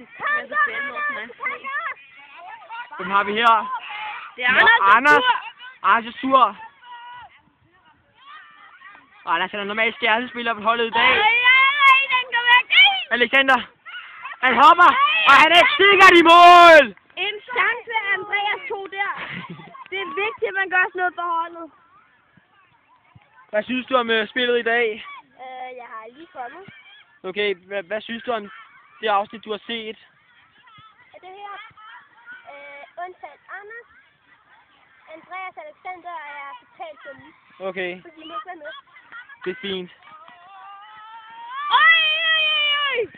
faktisk. Men så spændende over sådan en. Hvem har vi her? Det er Anders. Anders er sur. Anders han er normalt stjernespiller på holdet i dag. Den går væk. Alexander. Han hopper, og han er sikkert i mål! En chance, Andreas tog der. Det er vigtigt, at man gør sådan noget for holdet. Hvad synes du om spillet i dag? Jeg har lige kommet. Okay, hvad synes du om det afsnit, du har set? Er det her? Undtagen Anders, Andreas og Alexander er totalt dumme. Okay, Så de må ikke være med. det er fint. Oj!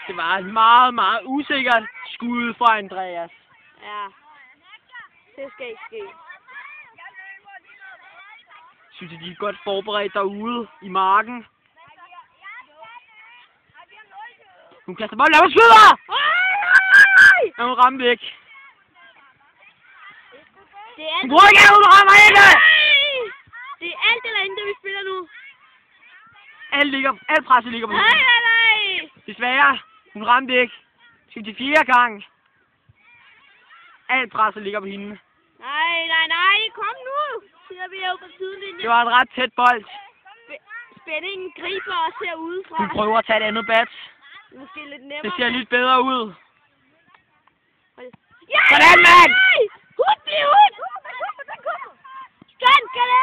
Det var et meget, meget usikkert skud fra Andreas. Ja. Det skal ikke ske. Synes de er godt forberedt derude i marken. Hun kaster bolden, lad mig skyder! Og hun rammer væk. Det er Hun bruger ikke, hun rammer ikke! Det er alt eller intet, vi spiller nu. Alt presset ligger på hende. Nej! Desværre, hun ramte ikke. Skal til 4. gang. Alt presset ligger på hende. Nej, kom nu! Siger vi jo på sidelinjen. Det var en ret tæt bold. Spændingen griber os her udefra. Hun prøver at tage et andet bat. Måske lidt nemmere. Det ser lidt bedre ud. Ja! Sådan, mand! Hud! Sådan skal det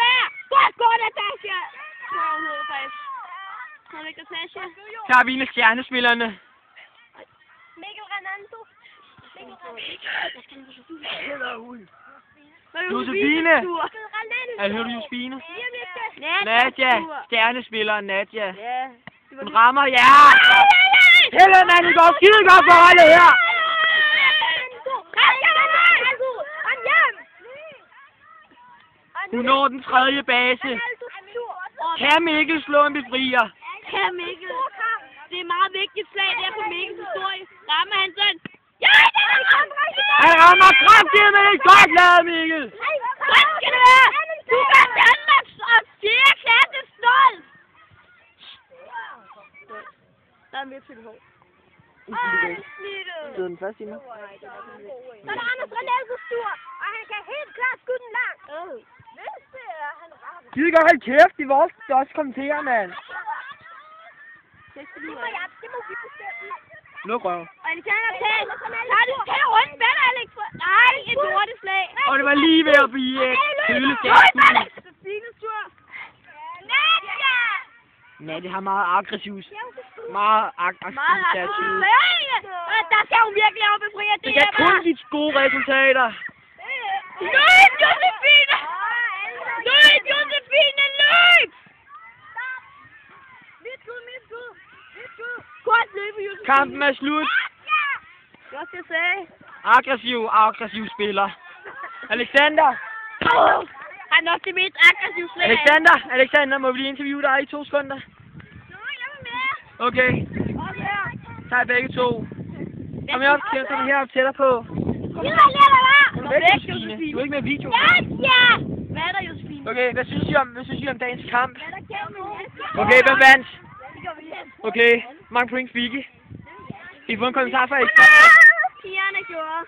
være! Godt gå, Natasha! Nej, hun hedder faktisk. Hun er ikke Natasha. Her er vi en af stjernespillerne. Mikkel Renando. Josefine! Jeg hører du Josefine? Nadia! Stjernespilleren Nadia. Ja. Hun rammer, ja! Helvede, mand! Det går skide godt for holdet her! Hun når den 3. base. Kan Mikkel slå en befrier? Ja, Mikkel. Det er meget vigtigt slag der på Mikkels historie. Rammer han sådan? Ja, Han rammer kraftigt, men det er godt lavet, Mikkel! Godt skal det være! Du gør Danmarks og 4. klasse stolt! Der er mere til det hår. Det er den første i mig. Så er der Anders Renaldo sur, og han kan helt klart skyde den langt. Hvis det er, han rammer. Skide godt, hold kæft, de vores også kommentere, mand. Det må vi bestemme. Luk røv. Og Alexander Tal. Nej, du skal have rundt med dig, Alex. Nej, et lorteslag. Og det var lige ved at blive køleskab. Nadia! Nadia har meget aggressivt. Meget aggressivt attitude. Der skal hun virkelig op og fri, at Det kan kun give gode resultater. Løb, Josefine! Løb, Josefine, løb! Mit skud. Godt løbe, Josefine. Kampen er slut. Godt, jeg sagde. Aggressiv spiller. Alexander! Han er nok det mest aggressive slag. Alexander, må vi lige interviewe dig i 2 sekunder? Okay. Tag begge to. Kom herop tættere på. Du er væk, Josefine. Du er ikke med i video. Ja! Hvad er der, Josefine? Okay, hvad synes I om dagens kamp? Okay, hvem vandt? Okay, mange point fik I? I får en kommentar fra Alexander. Pigerne gjorde.